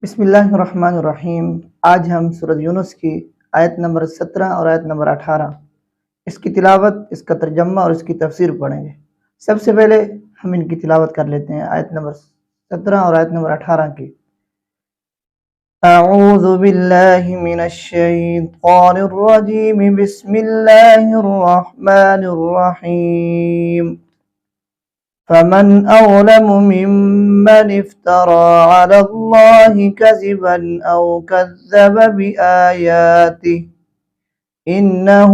بسم اللہ الرحمن الرحیم۔ آج ہم سورۃ یونس کی آیت نمبر 17 اور آیت نمبر 18 اس کی تلاوت، اس کا ترجمہ اور اس کی تفسیر پڑھیں گے۔ سب سے پہلے ہم ان کی تلاوت کر لیتے ہیں آیت نمبر 17 اور آیت نمبر 18 کی۔ اعوذ باللہ من الشیطان الرجیم، بسم اللہ الرحمن الرحیم۔ فمن أظلم ممن افترى على الله كذبا أو كذب بآياته إنه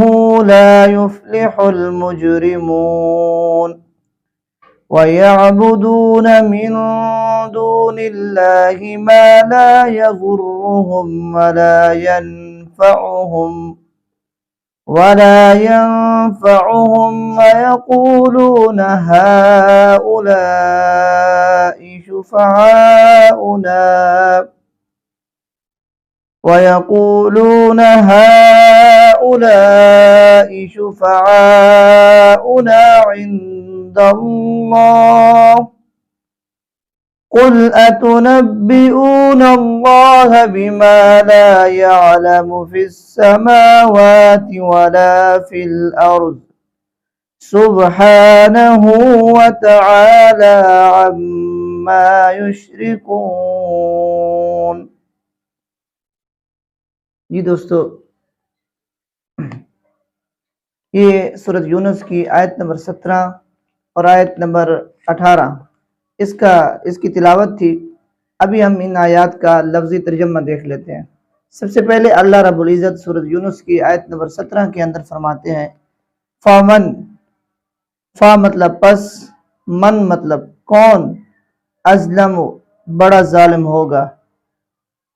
لا يفلح المجرمون ويعبدون من دون الله ما لا يضرهم ولا ينفعهم ويقولون هؤلاء شفعاؤنا عند الله قل أتنبئون الله بما لا يعلم في السماوات ولا في الأرض سبحانه وتعالى عما يشركون۔ جی دوستو، یہ سورۃ یونس کی آیت نمبر 17 اور آیت نمبر 18 اس کی تلاوت تھی۔ ابھی ہم ان آیات کا لفظی ترجمہ دیکھ لیتے ہیں۔ سب سے پہلے اللہ رب العزت سورۃ یونس کی آیت نمبر 17 کے اندر فرماتے ہیں فامن، فا مطلب پس، من مطلب کون، ازلم بڑا ظالم ہوگا،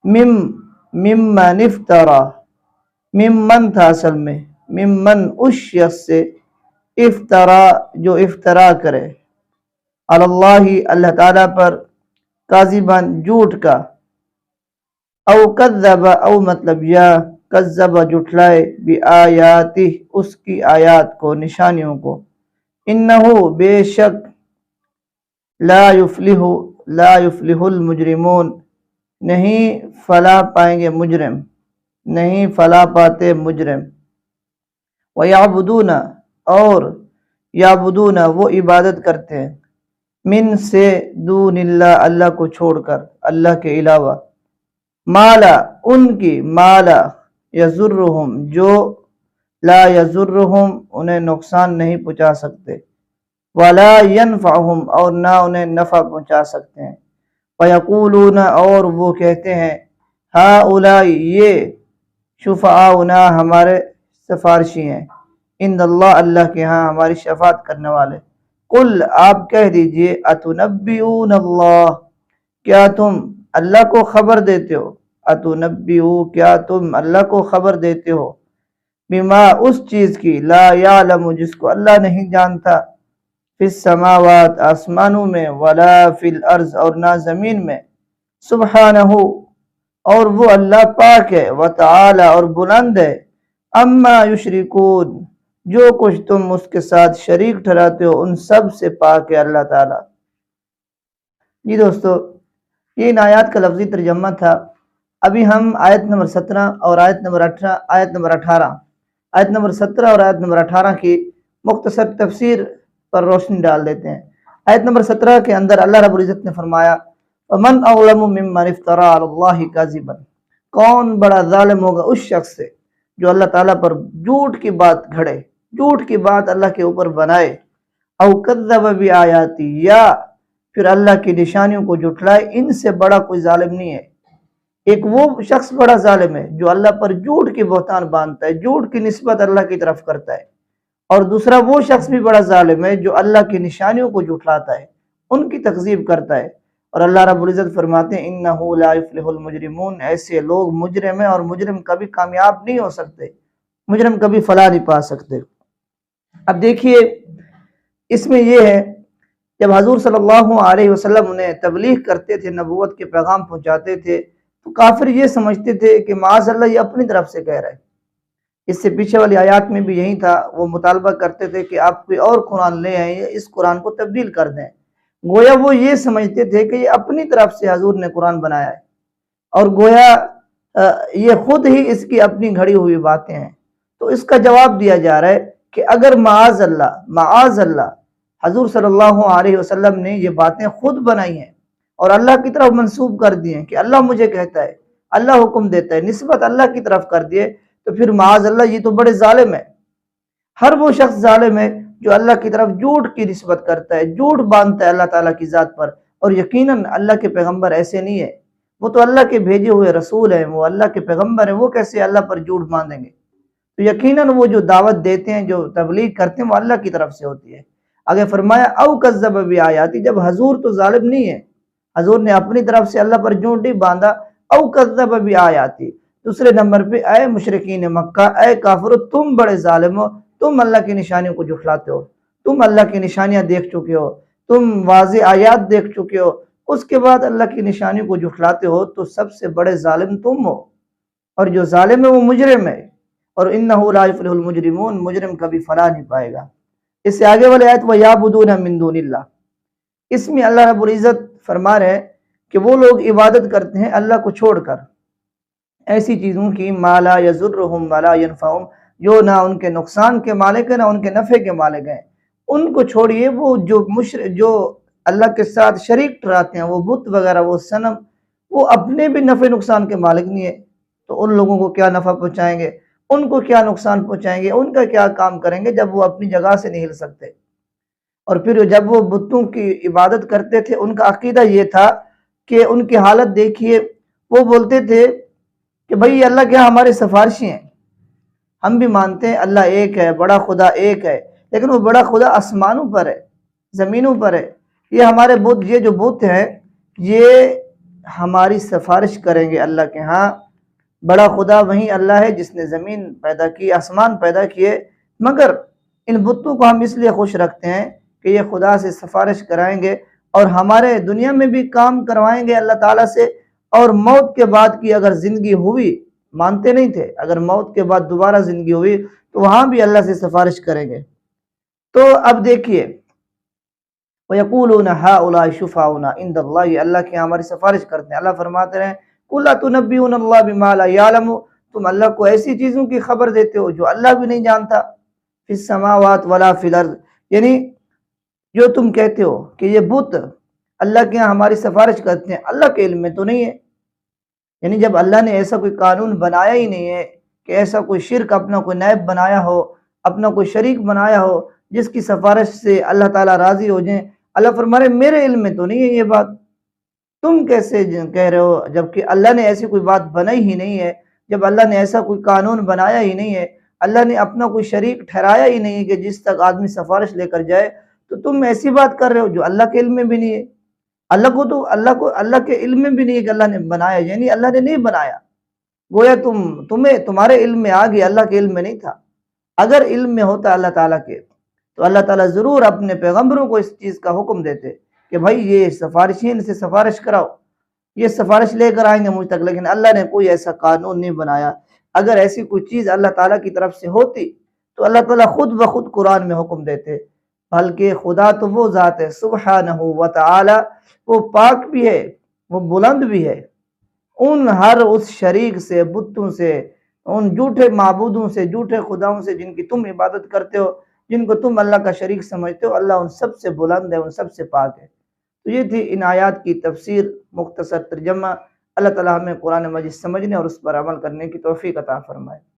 ممن افترا، ممن تھا اصل میں، ممن اس شخص سے، افترا جو افترا کرے، اللہ اللہ تعالیٰ پر، کاذباً جھوٹ کا، او کذب او مطلب یا کذب جھٹلائے، بآیاتہ اس کی آیات کو، نشانیوں کو، انہو بے شک، لا یفلح المجرمون نہیں فلاح پائیں گے مجرم، نہیں فلاح پاتے مجرم، وَيَعْبُدُونَ اور یعبدون وہ عبادت کرتے ہیں، من سے، دون اللہ اللہ کو چھوڑ کر، اللہ کے علاوہ، مالا ان کی، مالا یضرہم جو، لا یضرہم انہیں نقصان نہیں پہنچا سکتے، ولا ینفعہم اور نہ انہیں نفع پہنچا سکتے ہیں، ویقولون اور وہ کہتے ہیں، ہؤلاء یہ، شفعاؤنا ہمارے سفارشی ہیں، عند اللہ اللہ کے ہاں ہماری شفاعت کرنے والے۔ قل آپ کہہ دیجئے، اتنبئون اللہ کیا تم اللہ کو خبر دیتے ہو، اتنبئو کیا تم اللہ کو خبر دیتے ہو، بما اس چیز کی، لا یعلم جس کو اللہ نہیں جانتا، فی السماوات آسمانوں میں، ولا فی الارض اور نہ زمین میں، سبحانہ اور وہ اللہ پاک ہے، وتعالی اور بلند ہے، اما یشرکون جو کچھ تم اس کے ساتھ شریک ٹھہراتے ہو ان سب سے پاک ہے اللہ تعالیٰ۔ جی دوستو، یہ ان آیات کا لفظی ترجمہ تھا۔ ابھی ہم آیت نمبر 17 اور آیت نمبر 18 آیت نمبر 17 اور آیت نمبر 18 کی مختصر تفسیر پر روشنی ڈال دیتے ہیں۔ آیت نمبر 17 کے اندر اللہ رب العزت نے فرمایا وَمَنْ أَظْلَمُ مِمَّنِ افْتَرَىٰ عَلَى اللَّهِ كَذِبًا، کون بڑا ظالم ہوگا اس شخص سے جو اللہ تعالیٰ پر جھوٹ کی بات گھڑے، جھوٹ کی بات اللہ کے اوپر بنائے، او کذب بآیاتی یا پھر اللہ کی نشانیوں کو جھٹلائے، ان سے بڑا کوئی ظالم نہیں ہے۔ ایک وہ شخص بڑا ظالم ہے جو اللہ پر جھوٹ کی بہتان باندھتا ہے، جھوٹ کی نسبت اللہ کی طرف کرتا ہے، اور دوسرا وہ شخص بھی بڑا ظالم ہے جو اللہ کی نشانیوں کو جھٹلاتا ہے، ان کی تکذیب کرتا ہے۔ اور اللہ رب العزت فرماتے ہیں انہو لا یفلح المجرمون، ایسے لوگ مجرم ہیں اور مجرم کبھی کامیاب نہیں ہو سکتے، مجرم کبھی فلاح نہیں پا سکتے۔ اب دیکھیے اس میں یہ ہے، جب حضور صلی اللہ علیہ وسلم انہیں تبلیغ کرتے تھے، نبوت کے پیغام پہنچاتے تھے، تو کافر یہ سمجھتے تھے کہ معاذ اللہ یہ اپنی طرف سے کہہ رہے ہیں۔ اس سے پیچھے والی آیات میں بھی یہی تھا، وہ مطالبہ کرتے تھے کہ آپ کوئی اور قرآن لے آئیں یا اس قرآن کو تبدیل کر دیں۔ گویا وہ یہ سمجھتے تھے کہ یہ اپنی طرف سے حضور نے قرآن بنایا ہے، اور گویا یہ خود ہی اس کی اپنی گھڑی ہوئی باتیں ہیں۔ تو اس کا جواب دیا جا رہا ہے کہ اگر معاذ اللہ حضور صلی اللہ علیہ وسلم نے یہ باتیں خود بنائی ہیں اور اللہ کی طرف منسوب کر دی ہیں کہ اللہ مجھے کہتا ہے، اللہ حکم دیتا ہے، نسبت اللہ کی طرف کر دیے، تو پھر معاذ اللہ یہ تو بڑے ظالم ہے۔ ہر وہ شخص ظالم ہے جو اللہ کی طرف جھوٹ کی نسبت کرتا ہے، جھوٹ باندھتا ہے اللہ تعالیٰ کی ذات پر، اور یقیناً اللہ کے پیغمبر ایسے نہیں ہے، وہ تو اللہ کے بھیجے ہوئے رسول ہیں، وہ اللہ کے پیغمبر ہیں، وہ کیسے اللہ پر جھوٹ باندھیں گے؟ تو یقیناً وہ جو دعوت دیتے ہیں، جو تبلیغ کرتے ہیں، وہ اللہ کی طرف سے ہوتی ہے۔ آگے فرمایا او کذب بآیاتی، جب حضور تو ظالم نہیں ہے، حضور نے اپنی طرف سے اللہ پر جھوٹ نہیں باندھا، او کذب بآیاتی، دوسرے نمبر پہ اے مشرکین مکہ، اے کافرو، تم بڑے ظالم ہو، تم اللہ کی نشانیوں کو جھٹلاتے ہو، تم اللہ کی نشانیاں دیکھ چکے ہو، تم واضح آیات دیکھ چکے ہو، اس کے بعد اللہ کی نشانیوں کو جھٹلاتے ہو، تو سب سے بڑے ظالم تم ہو، اور جو ظالم ہے وہ مجرم ہے، اور انہ لا یفلح المجرمون، مجرم کبھی فلاح نہیں پائے گا۔ اس سے آگے والے آیت وَيَعْبُدُونَ مِن دُونِ اللَّهِ، اس میں اللہ رب العزت فرما رہے ہیں کہ وہ لوگ عبادت کرتے ہیں اللہ کو چھوڑ کر ایسی چیزوں کی ما لا یضرہم ولا ینفعہم، جو نہ ان کے نقصان کے مالک ہیں نہ ان کے نفع کے مالک ہیں، ان کو چھوڑیے۔ وہ جو اللہ کے ساتھ شریک ٹھہراتے ہیں، وہ بت وغیرہ، وہ صنم، وہ اپنے بھی نفع نقصان کے مالک نہیں ہے، تو ان لوگوں کو کیا نفع پہنچائیں گے، ان کو کیا نقصان پہنچائیں گے، ان کا کیا کام کریں گے جب وہ اپنی جگہ سے نہیں ہل سکتے۔ اور پھر جب وہ بتوں کی عبادت کرتے تھے، ان کا عقیدہ یہ تھا کہ ان کی حالت دیکھیے، وہ بولتے تھے کہ بھئی اللہ کیا ہمارے سفارشی ہیں، ہم بھی مانتے ہیں اللہ ایک ہے، بڑا خدا ایک ہے، لیکن وہ بڑا خدا آسمانوں پر ہے، زمینوں پر ہے، یہ ہمارے بت، یہ جو بت ہیں، یہ ہماری سفارش کریں گے اللہ کے ہاں۔ بڑا خدا وہی اللہ ہے جس نے زمین پیدا کی، آسمان پیدا کیے، مگر ان بتوں کو ہم اس لیے خوش رکھتے ہیں کہ یہ خدا سے سفارش کرائیں گے اور ہمارے دنیا میں بھی کام کروائیں گے اللہ تعالیٰ سے، اور موت کے بعد کی اگر زندگی ہوئی، مانتے نہیں تھے، اگر موت کے بعد دوبارہ زندگی ہوئی تو وہاں بھی اللہ سے سفارش کریں گے۔ تو اب دیکھیے وَيَقُولُونَ هَؤُلَاءِ شُفَعَاؤُنَا عِندَ اللَّهِ، یہ اللہ کی ہماری سفارش کرتے ہیں۔ اللہ فرماتے رہے قُلْ أَتُنَبِّئُونَ اللَّهَ بِمَا لَا يَعْلَمُ، تم اللہ کو ایسی چیزوں کی خبر دیتے ہو جو اللہ بھی نہیں جانتا، فِي السَّمَاوَاتِ وَلَا فِي الْأَرْضِ، یعنی جو تم کہتے ہو کہ یہ بت اللہ کے ہاں ہماری سفارش کرتے ہیں، اللہ کے علم میں تو نہیں ہے، یعنی جب اللہ نے ایسا کوئی قانون بنایا ہی نہیں ہے کہ ایسا کوئی شرک اپنا کوئی نائب بنایا ہو، اپنا کوئی شریک بنایا ہو جس کی سفارش سے اللہ تعالیٰ راضی ہو جائیں، اللہ فرمائے میرے علم میں تو نہیں ہے یہ بات، تم کیسے کہہ رہے ہو جبکہ اللہ نے ایسی کوئی بات بنائی ہی نہیں ہے، جب اللہ نے ایسا کوئی قانون بنایا ہی نہیں ہے، اللہ نے اپنا کوئی شریک ٹھہرایا ہی نہیں ہے کہ جس تک آدمی سفارش لے کر جائے، تو تم ایسی بات کر رہے ہو جو اللہ کے علم میں بھی نہیں ہے۔ اللہ کے علم میں بھی نہیں ہے کہ اللہ نے بنایا، یعنی اللہ نے نہیں بنایا، گویا تمہارے علم میں آ گیا، اللہ کے علم میں نہیں تھا۔ اگر علم میں ہوتا اللہ تعالیٰ کے تو اللہ تعالیٰ ضرور اپنے پیغمبروں کو اس چیز کا حکم دیتے کہ بھائی یہ سفارشین سے سفارش کراؤ، یہ سفارش لے کر آئیں گے مجھ تک، لیکن اللہ نے کوئی ایسا قانون نہیں بنایا۔ اگر ایسی کوئی چیز اللہ تعالیٰ کی طرف سے ہوتی تو اللہ تعالیٰ خود بخود قرآن میں حکم دیتے، بلکہ خدا تو وہ ذات ہے سبحانہ و تعالی، وہ پاک بھی ہے، وہ بلند بھی ہے ان ہر اس شریک سے، بتوں سے، ان جھوٹے معبودوں سے، جھوٹے خداؤں سے جن کی تم عبادت کرتے ہو، جن کو تم اللہ کا شریک سمجھتے ہو، اللہ ان سب سے بلند ہے، ان سب سے پاک ہے۔ تو یہ تھی ان آیات کی تفسیر، مختصر ترجمہ۔ اللہ تعالیٰ ہمیں قرآن مجید سمجھنے اور اس پر عمل کرنے کی توفیق عطا فرمائے۔